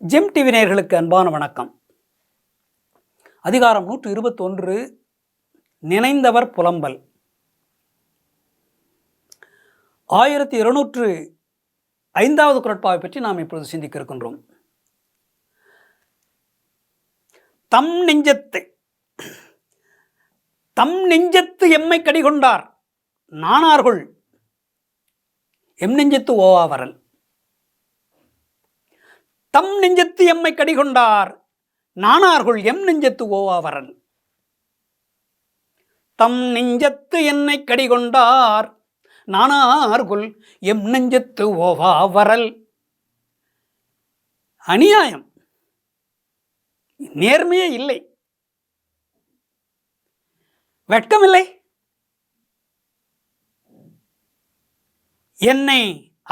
GeM TV நேயர்களுக்கு அன்பான வணக்கம். அதிகாரம் 121 நினைந்தவர் புலம்பல். 1205வது குறட்பாவை பற்றி நாம் இப்பொழுது சிந்திக்க இருக்கின்றோம். தம் நெஞ்சத்து எம்மை கடிகொண்டார் நானார்கொள் எம் நெஞ்சத்து ஓவாவரல். தம் நெஞ்சத்து எம்மை கடிகொண்டார் நானார்கொள் எம் நெஞ்சத்து ஓவாவரல். தம் நெஞ்சத்து என்னை கடிகொண்டார் நானார்கொள் எம் நெஞ்சத்து ஓவாவரல். அநியாயம், நேர்மையே இல்லை, வெட்கமில்லை. என்னை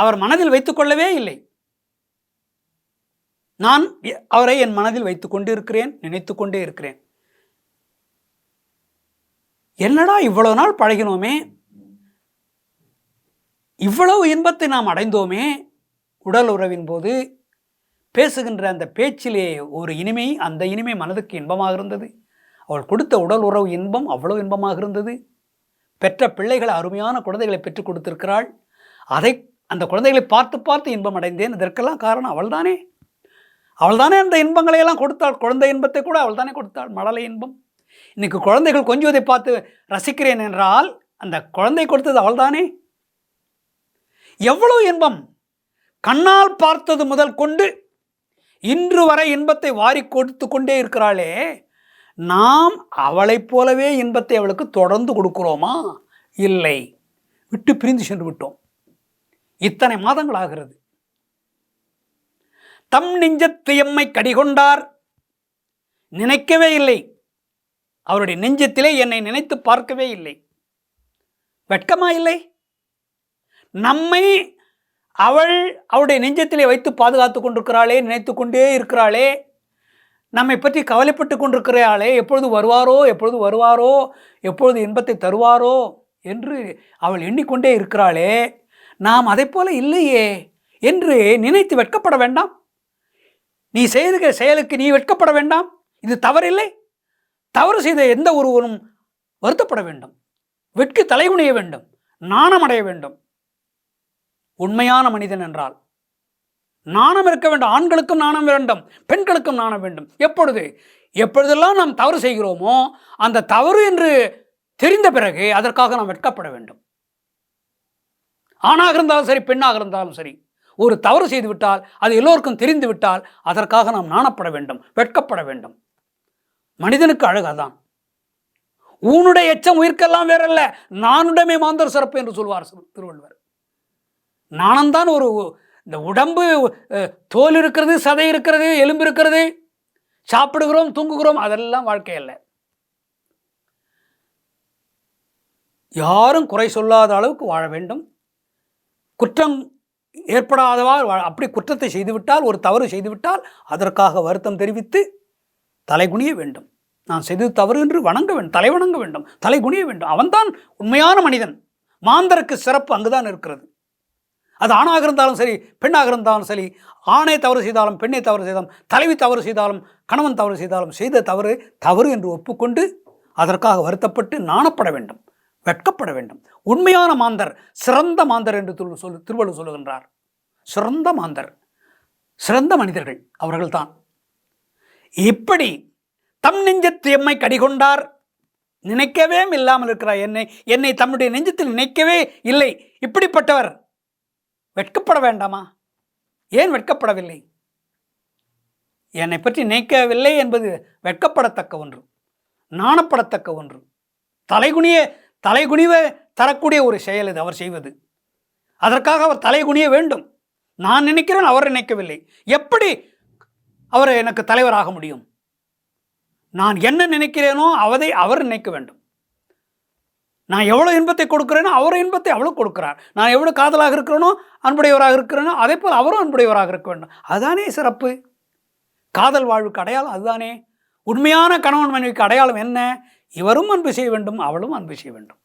அவர் மனதில் வைத்துக் கொள்ளவே இல்லை. நான் அவரை என் மனதில் வைத்துக் கொண்டு இருக்கிறேன், நினைத்து கொண்டே இருக்கிறேன். என்னடா இவ்வளவு நாள் பழகினோமே, இவ்வளவு இன்பத்தை நாம் அடைந்தோமே, உடல் உறவின் போது பேசுகின்ற அந்த பேச்சிலே ஒரு இனிமை, அந்த இனிமை மனதுக்கு இன்பமாக இருந்தது. அவள் கொடுத்த உடல் உறவு இன்பம் அவ்வளவு இன்பமாக இருந்தது. பெற்ற பிள்ளைகள் அருமையான குழந்தைகளை பெற்றுக் கொடுத்திருக்கிறாள். அந்த குழந்தைகளை பார்த்து பார்த்து இன்பம் அடைந்தேன். இதற்கெல்லாம் காரணம் அவள்தானே. அவள்தானே அந்த இன்பங்களை எல்லாம் கொடுத்தாள். குழந்தை இன்பத்தை கூட அவள் தானே கொடுத்தாள், மழலை இன்பம். இன்னைக்கு குழந்தைகள் கொஞ்சுவதை பார்த்து ரசிக்கிறேன் என்றால் அந்த குழந்தை கொடுத்தது அவள்தானே. எவ்வளவு இன்பம்! கண்ணால் பார்த்தது முதல் கொண்டு இன்று வரை இன்பத்தை வாரி கொடுத்து கொண்டே இருக்கிறாளே. நாம் அவளைப் போலவே இன்பத்தை அவளுக்கு தொடர்ந்து கொடுக்கிறோமா? இல்லை, விட்டு பிரிந்து சென்று விட்டோம். இத்தனை மாதங்கள் ஆகிறது. தம் நெஞ்சத்து எம்மை கடிகொண்டார், நினைக்கவே இல்லை. அவருடைய நெஞ்சத்திலே என்னை நினைத்து பார்க்கவே இல்லை. வெட்கமா இல்லை? நம்மை அவளுடைய நெஞ்சத்திலே வைத்து பாதுகாத்து கொண்டிருக்கிறாளே, நினைத்து கொண்டே இருக்கிறாளே, நம்மை பற்றி கவலைப்பட்டு கொண்டிருக்கிறாளே. எப்பொழுது வருவாரோ, எப்பொழுது இன்பத்தை தருவாரோ என்று அவள் எண்ணிக்கொண்டே இருக்கிறாளே. நாம் அதை போல இல்லையே என்று நினைத்து வெட்கப்பட வேண்டாம். நீ செய்கிற செயலுக்கு நீ வெட்கப்பட வேண்டாம். இது தவறில்லை. தவறு செய்த எந்த ஒருவனும் வருத்தப்பட வேண்டும், வெட்கி தலைகுனிய வேண்டும், நாணம் அடைய வேண்டும். உண்மையான மனிதன் என்றால் நாணம் இருக்க வேண்டும். ஆண்களுக்கும் நாணம் வேண்டும், பெண்களுக்கும் நாணம் வேண்டும். எப்பொழுதெல்லாம் நாம் தவறு செய்கிறோமோ அந்த தவறு என்று தெரிந்த பிறகு அதற்காக நாம் வெட்கப்பட வேண்டும். ஆணாக இருந்தாலும் சரி, பெண்ணாக இருந்தாலும் சரி, ஒரு தவறு செய்து விட்டால், அது எல்லோருக்கும் தெரிந்து விட்டால் அதற்காக நாம் நாணப்பட வேண்டும், வெட்கப்பட வேண்டும். மனிதனுக்கு அழகாதான். ஊனுடைய எச்சம் உயிர்க்கெல்லாம் வேறல்ல, நானுடமே மாந்தர் சிறப்பு என்று சொல்வார் திருவள்ளுவர். நாணம்தான் இந்த உடம்பு, தோல் இருக்கிறது, சதை இருக்கிறது, எலும்பு இருக்கிறது, சாப்பிடுகிறோம், தூங்குகிறோம், அதெல்லாம் வாழ்க்கை அல்ல. யாரும் குறை சொல்லாத அளவுக்கு வாழ வேண்டும். குற்றம் ஏற்படாதவாறு, அப்படி குற்றத்தை செய்துவிட்டால், ஒரு தவறு செய்துவிட்டால் அதற்காக வருத்தம் தெரிவித்து தலைகுனிய வேண்டும். நான் செய்தது தவறு என்று வணங்க வேண்டும், தலை வணங்க வேண்டும், தலைகுனிய வேண்டும். அவன்தான் உண்மையான மனிதன். மாந்தருக்கு சிறப்பு அங்குதான் இருக்கிறது. அது ஆணாக இருந்தாலும் சரி, பெண்ணாக இருந்தாலும் சரி, ஆணை தவறு செய்தாலும், பெண்ணை தவறு செய்தாலும், தலைவி தவறு செய்தாலும், கணவன் தவறு செய்தாலும், செய்த தவறு என்று ஒப்புக்கொண்டு அதற்காக வருத்தப்பட்டு நாணப்பட வேண்டும், வெட்கப்பட வேண்டும். உண்மையான மாந்தர், சிறந்த மாந்தர் என்று திருவள்ளுவர் சொல்லுகின்றார். சிறந்த மாந்தர், சிறந்த மனிதர்கள் அவர்கள்தான். இப்படி தம் நெஞ்சத்து எம்மை கடிகொண்டார், நினைக்கவே இல்லாமல் இருக்கிறார். என்னை தம்முடைய நெஞ்சத்தில் நினைக்கவே இல்லை. இப்படிப்பட்டவர் வெட்கப்பட வேண்டாமா? ஏன் வெட்கப்படவில்லை? என்னை பற்றி நினைக்கவில்லை என்பது வெட்கப்படத்தக்க ஒன்று, நாணப்படத்தக்க ஒன்று, தலைகுனிவை தரக்கூடிய ஒரு செயல் இது அவர் செய்வது. அதற்காக அவர் தலைகுனிய வேண்டும். நான் நினைக்கிறேன், அவர் நினைக்கவில்லை. எப்படி அவர் எனக்கு தலைவராக முடியும்? நான் என்ன நினைக்கிறேனோ அவர் நினைக்க வேண்டும். நான் எவ்வளோ இன்பத்தை கொடுக்கிறேனோ அவர் இன்பத்தை அவ்வளோ கொடுக்கிறார். நான் எவ்வளோ காதலாக இருக்கிறேனோ, அன்புடையவராக இருக்கிறேனோ, அதே போல் அவரும் அன்புடையவராக இருக்க வேண்டும். அதுதானே சிறப்பு. காதல் வாழ்வுக்கு அடையாளம் அதுதானே. உண்மையான கணவன் மனைவிக்கு அடையாளம் என்ன? இவரும் அன்பு செய்ய வேண்டும், அவளும் அன்பு செய்ய வேண்டும்.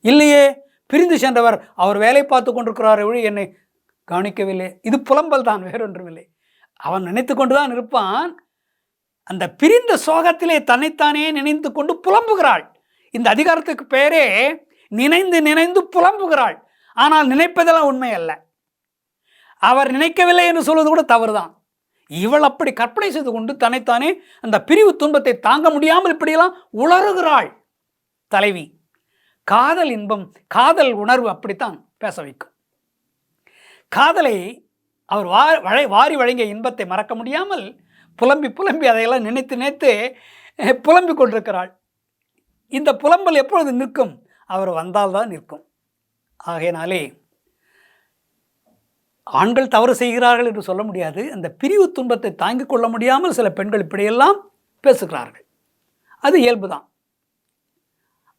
இல்லையே, பிரிந்து சென்றவர் அவர் வேலை பார்த்து கொண்டிருக்கிறார், என்னை கவனிக்கவில்லை. இது புலம்பல் தான், வேறொன்றுமில்லை. அவன் நினைத்து கொண்டுதான் இருப்பான். அந்த பிரிந்த சோகத்திலே தன்னைத்தானே நினைத்து கொண்டு புலம்புகிறாள். இந்த அதிகாரத்துக்கு பெயரே நினைந்து நினைந்து புலம்புகிறாள். ஆனால் நினைப்பதெல்லாம் உண்மை அல்ல. அவர் நினைக்கவில்லை என்று சொல்வது கூட தவறுதான். இவள் அப்படி கற்பனை செய்து கொண்டு தன்னைத்தானே அந்த பிரிவு துன்பத்தை தாங்க முடியாமல் இப்படியெல்லாம் உளறுகிறாள் தலைவி. காதல் இன்பம், காதல் உணர்வு அப்படித்தான் பேச வைக்கும். காதலை அவர் வாரி வழங்கிய இன்பத்தை மறக்க முடியாமல் புலம்பி புலம்பி அதையெல்லாம் நினைத்து நினைத்து புலம்பிக் கொண்டிருக்கிறாள். இந்த புலம்பல் எப்பொழுது நிற்கும்? அவர் வந்தால்தான் நிற்கும். ஆகையினாலே ஆண்கள் தவறு செய்கிறார்கள் என்று சொல்ல முடியாது. அந்த பிரிவு துன்பத்தை தாங்கிக் கொள்ள முடியாமல் சில பெண்கள் இப்படியெல்லாம் பேசுகிறார்கள். அது இயல்புதான்,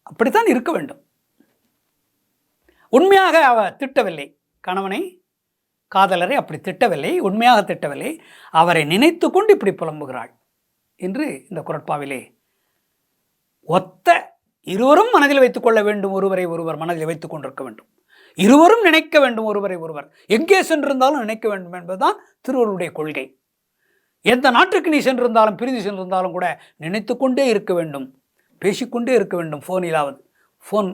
அப்படித்தான் இருக்க வேண்டும். உண்மையாக அவர் திட்டவில்லை, கணவனை காதலரை அப்படி திட்டவில்லை, உண்மையாக திட்டவில்லை. அவரை நினைத்து கொண்டு இப்படி புலம்புகிறாள் என்று இந்த குறட்பாவிலே ஒத்த இருவரும் மனதில் வைத்துக் கொள்ள வேண்டும். ஒருவரை ஒருவர் மனதில் வைத்துக் கொண்டிருக்க வேண்டும். இருவரும் நினைக்க வேண்டும் ஒருவரை ஒருவர். எங்கே சென்றிருந்தாலும் நினைக்க வேண்டும் என்பதுதான் திருவள்ளுவருடைய கொள்கை. எந்த நாட்டுக்கு நீ சென்றிருந்தாலும் பிரிந்து சென்றிருந்தாலும் கூட நினைத்து கொண்டே இருக்க வேண்டும், பேசிக்கொண்டே இருக்க வேண்டும். ஃபோனிலாவது, ஃபோன்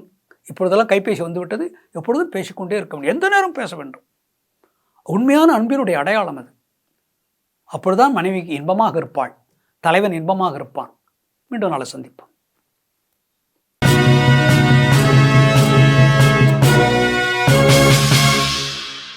இப்பொழுதெல்லாம் கைபேசி வந்துவிட்டது, எப்பொழுதும் பேசிக்கொண்டே இருக்க வேண்டும், எந்த நேரம் பேச வேண்டும். உண்மையான அன்பினுடைய அடையாளம் அது. அப்பொழுதுதான் மனைவிக்கு இன்பமாக இருப்பாள், தலைவன் இன்பமாக இருப்பான். மீண்டும் நாளை சந்திப்போம்.